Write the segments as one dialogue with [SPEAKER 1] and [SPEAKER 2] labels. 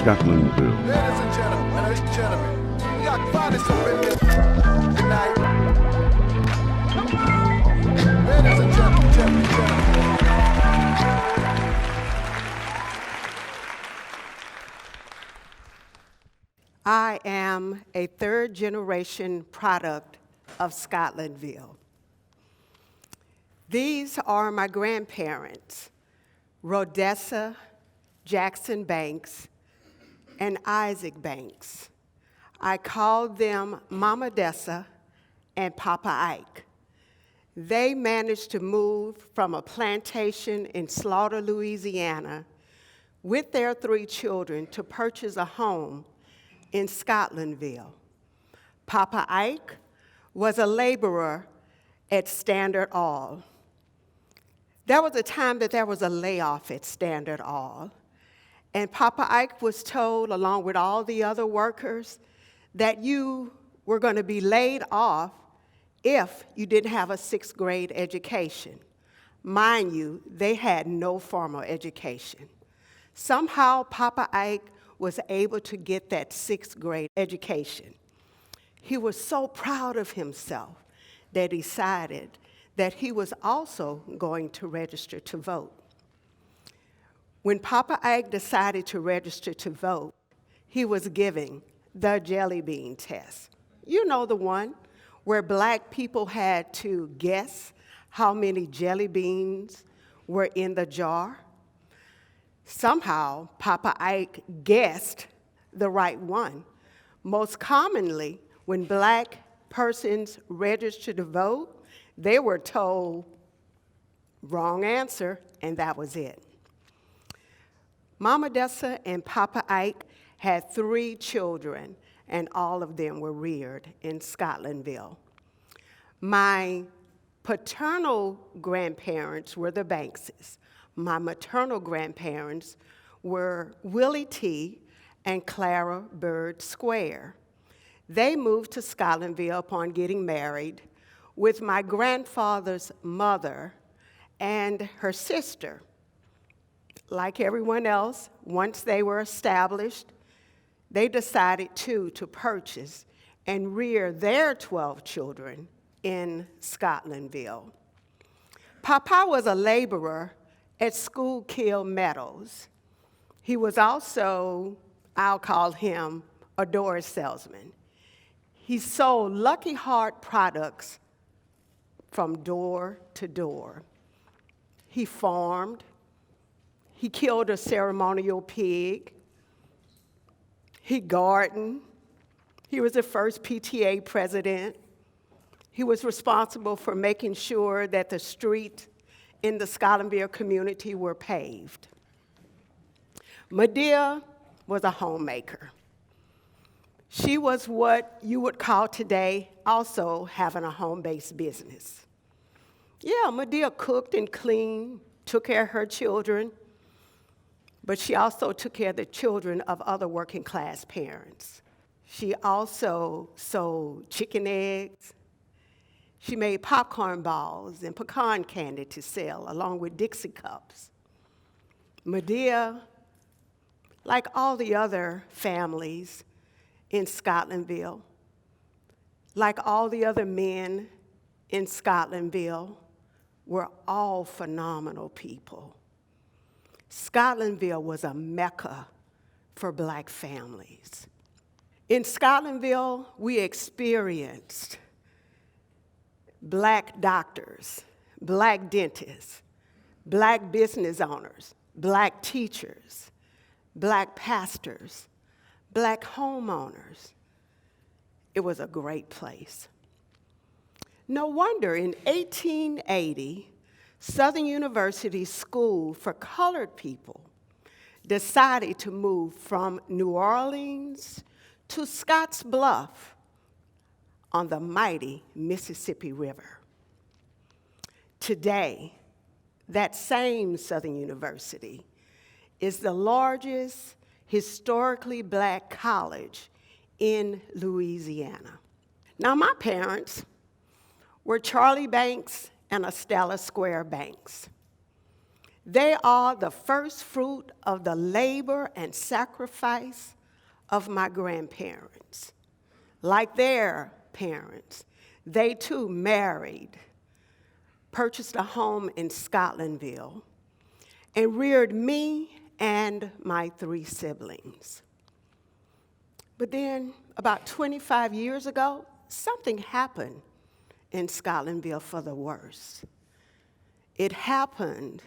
[SPEAKER 1] Scotlandville.
[SPEAKER 2] Ladies and gentlemen, we got finest up in here tonight. Ladies and gentlemen.
[SPEAKER 3] I am a third-generation product of Scotlandville. These are my grandparents, Rhodessa Jackson Banks and Isaac Banks. I called them Mama Dessa and Papa Ike. They managed to move from a plantation in Slaughter, Louisiana, with their 3 children to purchase a home in Scotlandville. Papa Ike was a laborer at Standard Oil. There was a time that there was a layoff at Standard Oil, and Papa Ike was told, along with all the other workers, that you were going to be laid off if you didn't have a 6th grade education. Mind you, they had no formal education. Somehow, Papa Ike was able to get that 6th grade education. He was so proud of himself that he decided that he was also going to register to vote. When Papa Ike decided to register to vote, he was giving the jelly bean test. You know, the one where black people had to guess how many jelly beans were in the jar. Somehow, Papa Ike guessed the right one. Most commonly, when black persons registered to vote, they were told, wrong answer, and that was it. Mama Dessa and Papa Ike had 3 children, and all of them were reared in Scotlandville. My paternal grandparents were the Bankses. My maternal grandparents were Willie T. and Clara Bird Square. They moved to Scotlandville upon getting married with my grandfather's mother and her sister. Like everyone else, once they were established, they decided to purchase and rear their 12 children in Scotlandville. Papa was a laborer at Schuylkill Meadows. He was also, I'll call him, a door salesman. He sold Lucky Heart products from door to door. He farmed. He killed a ceremonial pig. He gardened. He was the first PTA president. He was responsible for making sure that the streets in the Scotlandville community were paved. Madea was a homemaker. She was what you would call today also having a home-based business. Yeah, Madea cooked and cleaned, took care of her children, but she also took care of the children of other working-class parents. She also sold chicken eggs. She made popcorn balls and pecan candy to sell, along with Dixie cups. Madea, like all the other families in Scotlandville, like all the other men in Scotlandville, were all phenomenal people. Scotlandville was a mecca for black families. In Scotlandville, we experienced black doctors, black dentists, black business owners, black teachers, black pastors, black homeowners. It was a great place. No wonder in 1880, Southern University School for Colored People decided to move from New Orleans to Scotts Bluff on the mighty Mississippi River. Today, that same Southern University is the largest historically black college in Louisiana. Now, my parents were Charlie Banks and Estella Square Banks. They are the first fruit of the labor and sacrifice of my grandparents. Like their parents, they too married, purchased a home in Scotlandville, and reared me and my 3 siblings. But then, about 25 years ago, something happened in Scotlandville for the worse. It happened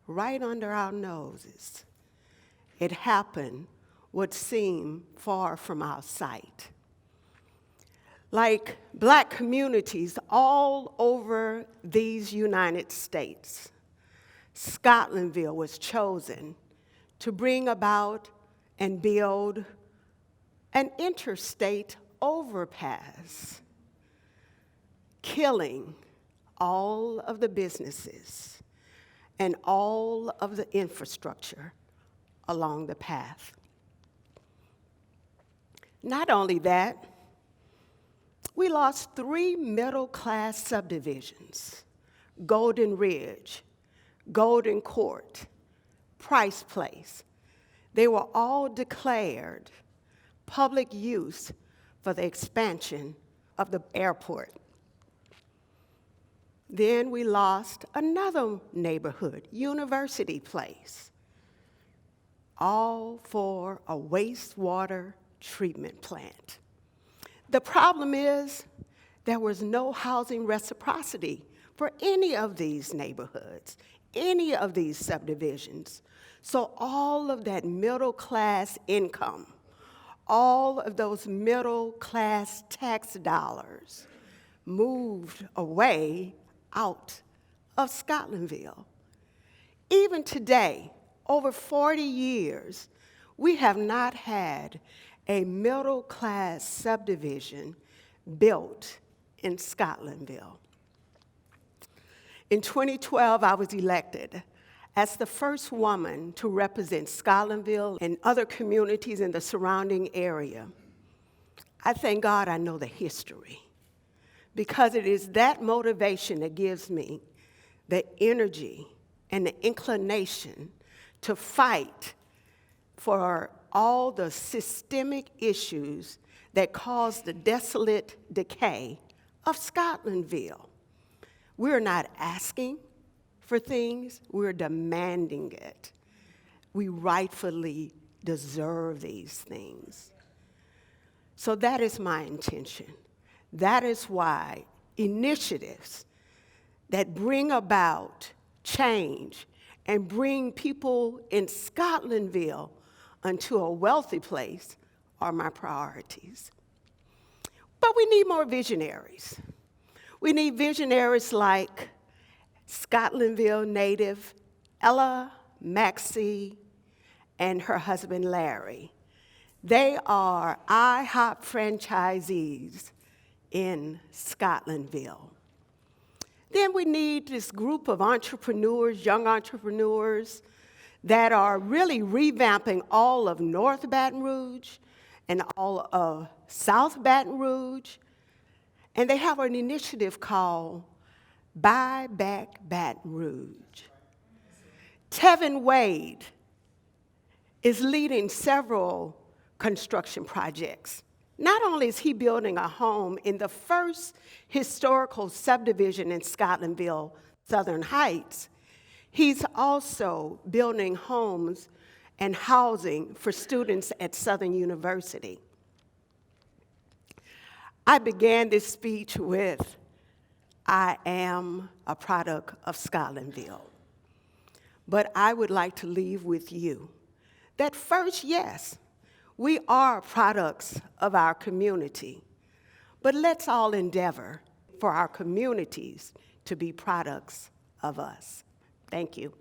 [SPEAKER 3] right under our noses. It happened what seemed far from our sight. Like Black communities all over these United States, Scotlandville was chosen to bring about and build an interstate overpass, killing all of the businesses and all of the infrastructure along the path. Not only that, we lost 3 middle-class subdivisions: Golden Ridge, Golden Court, Price Place. They were all declared public use for the expansion of the airport. Then we lost another neighborhood, University Place, all for a wastewater treatment plant. The problem is there was no housing reciprocity for any of these neighborhoods, any of these subdivisions. So all of that middle-class income, all of those middle-class tax dollars moved away out of Scotlandville. Even today, over 40 years, we have not had a middle-class subdivision built in Scotlandville. In 2012, I was elected as the first woman to represent Scotlandville and other communities in the surrounding area. I thank God I know the history, because it is that motivation that gives me the energy and the inclination to fight for all the systemic issues that cause the desolate decay of Scotlandville. We're not asking for things, we're demanding it. We rightfully deserve these things. So that is my intention. That is why initiatives that bring about change and bring people in Scotlandville unto a wealthy place are my priorities. But we need more visionaries. We need visionaries like Scotlandville native Ella Maxey and her husband Larry. They are IHOP franchisees in Scotlandville. Then we need this group of entrepreneurs, young entrepreneurs, that are really revamping all of North Baton Rouge and all of South Baton Rouge. And they have an initiative called Buy Back Baton Rouge. Tevin Wade is leading several construction projects. Not only is he building a home in the first historical subdivision in Scotlandville, Southern Heights, he's also building homes and housing for students at Southern University. I began this speech with, I am a product of Scotlandville. But I would like to leave with you that first, yes, we are products of our community, but let's all endeavor for our communities to be products of us. Thank you.